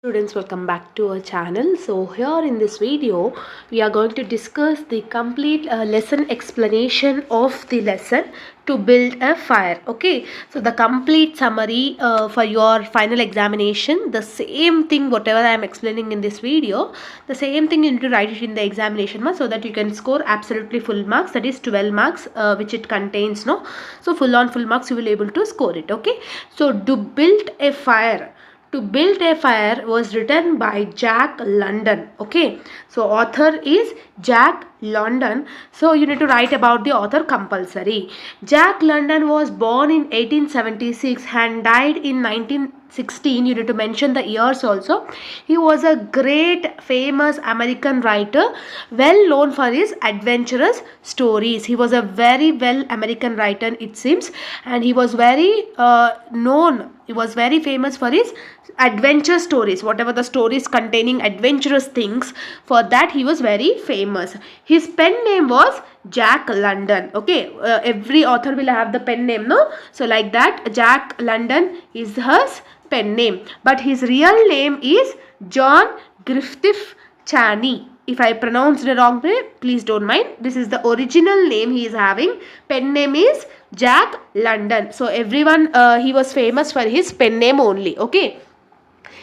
Students, welcome back to our channel. So here in this video we are going to discuss the complete lesson explanation of the lesson to build a fire. Okay, so the complete summary for your final examination, the same thing whatever I am explaining in this video, the same thing you need to write it in the examination so that you can score absolutely full marks, that is 12 marks which it contains. No, so full marks you will able to score it. Okay, so to build a fire. To Build a Fire was written by Jack London. Okay, so author is Jack London. So you need to write about the author compulsory. Jack London was born in 1876 and died in 1916. You need to mention the years also. He was a great famous American writer, well known for his adventurous stories. He was a very well American writer, it seems, and he was very known. He was very famous for his adventure stories, whatever the stories containing adventurous things, for that he was very famous. His pen name was Jack London. Okay, every author will have the pen name, no? So like that, Jack London is his pen name, but his real name is John Griffith Chaney. If I pronounced the wrong way, please don't mind. This is the original name he is having. Pen name is Jack London. So everyone, he was famous for his pen name only. Okay.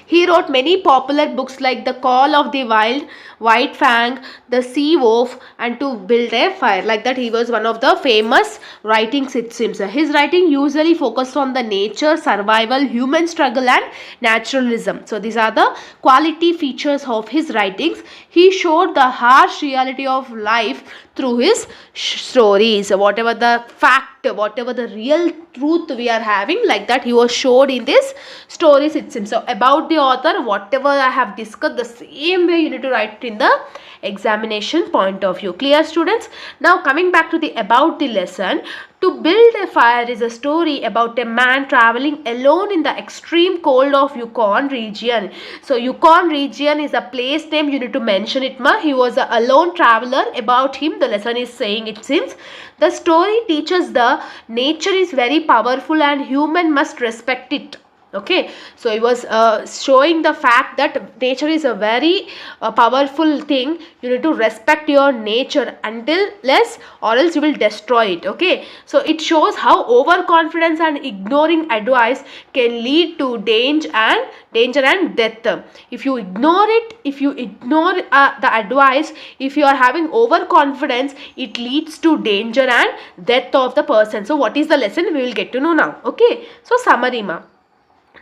He wrote many popular books like The Call of the Wild, White Fang, The Sea Wolf, and To Build a Fire. Like that, he was one of the famous writings, it seems. His writing usually focused on the nature, survival, human struggle, and naturalism. So these are the quality features of his writings. He showed the harsh reality of life through his stories. Whatever the fact, whatever the real truth we are having, like that he was showed in this stories, it seems. So about the author, whatever I have discussed, the same way you need to write it in the examination point of view. Clear, students? Now coming back to the about the lesson. To Build a Fire is a story about a man traveling alone in the extreme cold of Yukon region. So Yukon region is a place name, you need to mention it, ma. He was a alone traveler. About him the lesson is saying, it seems. The story teaches the nature is very powerful and human must respect it. Okay, so he was showing the fact that nature is a very powerful thing. You need to respect your nature until less or else you will destroy it. Okay, so it shows how overconfidence and ignoring advice can lead to danger and death. If you ignore it, if you ignore the advice, if you are having overconfidence, it leads to danger and death of the person. So what is the lesson? We will get to know now. Okay, so summary, ma.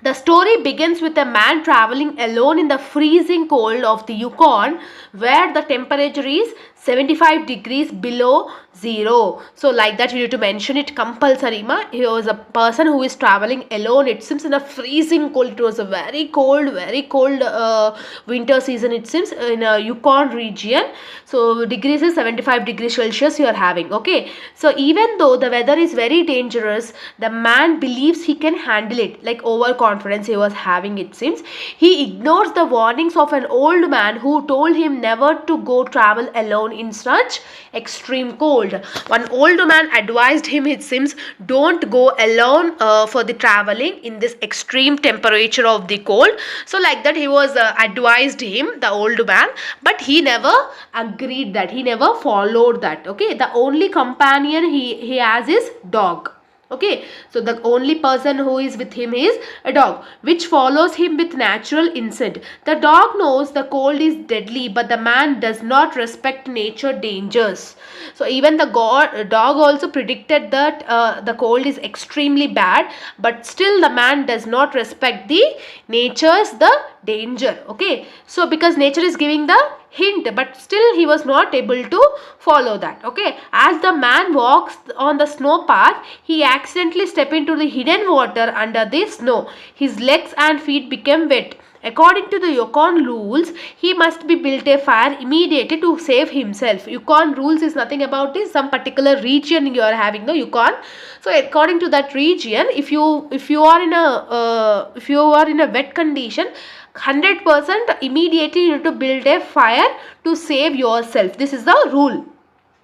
The story begins with a man traveling alone in the freezing cold of the Yukon, where the temperature is 75 degrees below zero. So like that you need to mention it compulsory, ma. He was a person who is traveling alone, it seems, in a freezing cold. It was a very cold winter season, it seems, in a Yukon region. So degrees is 75 degrees Celsius you are having. Okay, so even though the weather is very dangerous, the man believes he can handle it. Like overconfidence he was having, it seems. He ignores the warnings of an old man who told him never to go travel alone in such extreme cold. One old man advised him, it seems, don't go alone for the traveling in this extreme temperature of the cold. So like that he was advised him, the old man, but he never agreed that, he never followed that. Okay, the only companion he has is dog. Okay, so the only person who is with him is a dog, which follows him with natural instinct. The dog knows the cold is deadly, but the man does not respect nature dangers. So even the dog also predicted that the cold is extremely bad, but still the man does not respect the nature's the danger. Okay, so because nature is giving the hint, but still he was not able to follow that. Okay, as the man walks on the snow path, he accidentally stepped into the hidden water under the snow. His legs and feet became wet. According to the Yukon rules, he must be built a fire immediately to save himself. Yukon rules is nothing about this, some particular region you are having, no, Yukon. So according to that region, if you are in a wet condition, 100% immediately you need to build a fire to save yourself. This is the rule.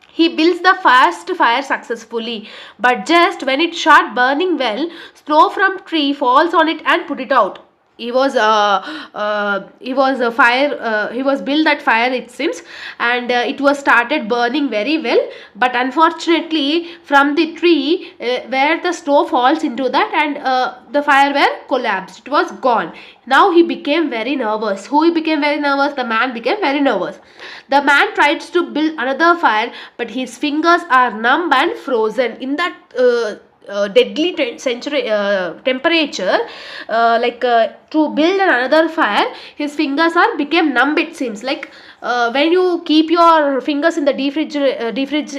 He builds the first fire successfully, but just when it starts burning well, snow from tree falls on it and put it out. he was built that fire, it seems, and it was started burning very well. But unfortunately, from the tree where the snow falls into that, and the fire were collapsed, it was gone. Now he became very nervous. Who he became very nervous? The man became very nervous. The man tries to build another fire, but his fingers are numb and frozen in that deadly temperature. To build another fire, his fingers are became numb, it seems. Like when you keep your fingers in the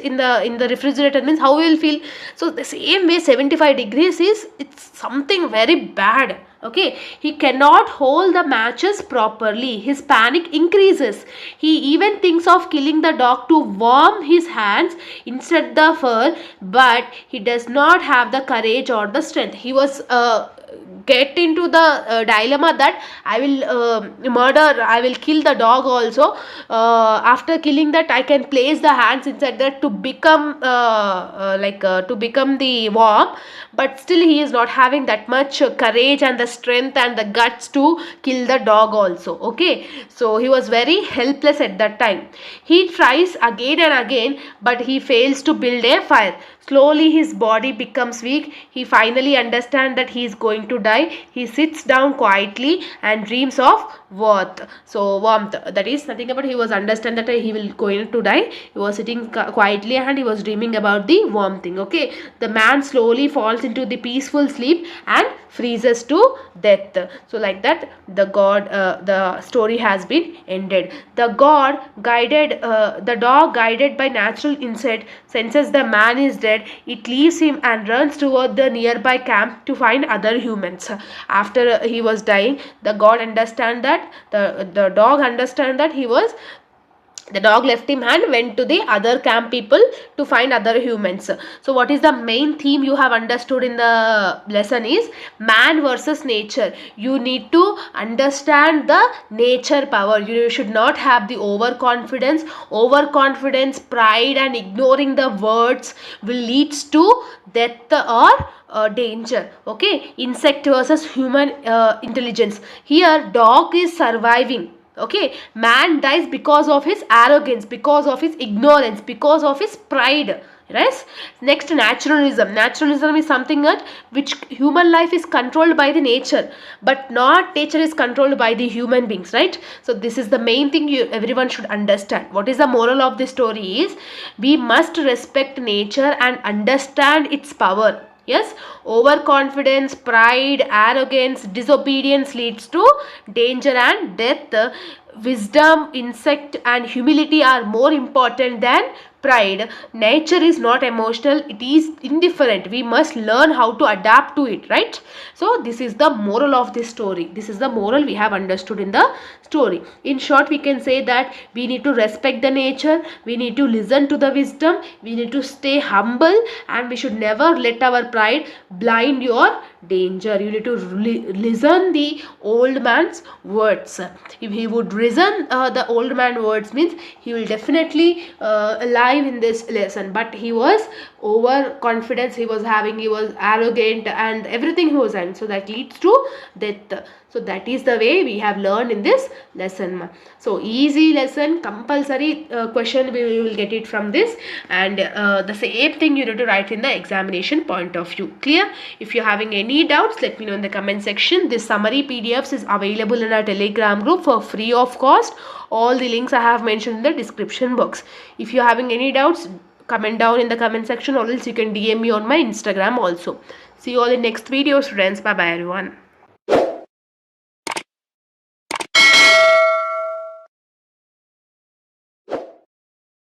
in the refrigerator, means how you will feel. So the same way, 75 degrees is, it's something very bad. Okay, he cannot hold the matches properly. His panic increases. He even thinks of killing the dog to warm his hands instead the fur, but he does not have the courage or the strength. He was get into the dilemma that I will I will kill the dog also. After killing that, I can place the hands inside that to become to become the warm, but still he is not having that much courage and the strength and the guts to kill the dog also. Okay, so he was very helpless at that time. He tries again and again, but he fails to build a fire. Slowly his body becomes weak. He finally understands that he is going to die. He sits down quietly and dreams of warmth. So warmth, that is nothing about, he was understand that he will going to die. He was sitting quietly and he was dreaming about the warm thing. Okay, the man slowly falls into the peaceful sleep and freezes to death. So like that, the story has been ended. The dog, guided by natural instinct, senses the man is dead. It leaves him and runs toward the nearby camp to find other humans. After he was dying, the dog understand that the dog left him and went to the other camp people to find other humans. So what is the main theme you have understood in the lesson is man versus nature. You need to understand the nature power. You should not have the overconfidence. Pride and ignoring the words will lead to death or danger. Okay, insect versus human intelligence. Here dog is surviving. Okay, man dies because of his arrogance, because of his ignorance, because of his pride. Right? Next, naturalism is something that which human life is controlled by the nature, but not nature is controlled by the human beings, right? So this is the main thing everyone should understand. What is the moral of the story is we must respect nature and understand its power. Yes, overconfidence, pride, arrogance, disobedience leads to danger and death. Wisdom, instinct and humility are more important than pride. Nature is not emotional, it is indifferent. We must learn how to adapt to it, right? So this is the moral of this story. This is the moral we have understood in the story. In short, we can say that we need to respect the nature, we need to listen to the wisdom, we need to stay humble, and we should never let our pride blind your danger. You need to listen the old man's words. If he would listen the old man words, means he will definitely alive in this lesson. But he was overconfidence, he was arrogant and everything he was having, so that leads to death. So that is the way we have learned in this lesson. So easy lesson, compulsory question we will get it from this, and the same thing you need to write in the examination point of view. Clear? If you are having any doubts, let me know in the comment section. This summary PDFs is available in our Telegram group for free of cost. All the links I have mentioned in the description box. If you are having any doubts, comment down in the comment section, or else you can DM me on my Instagram also. See you all in next video, students. Bye bye everyone.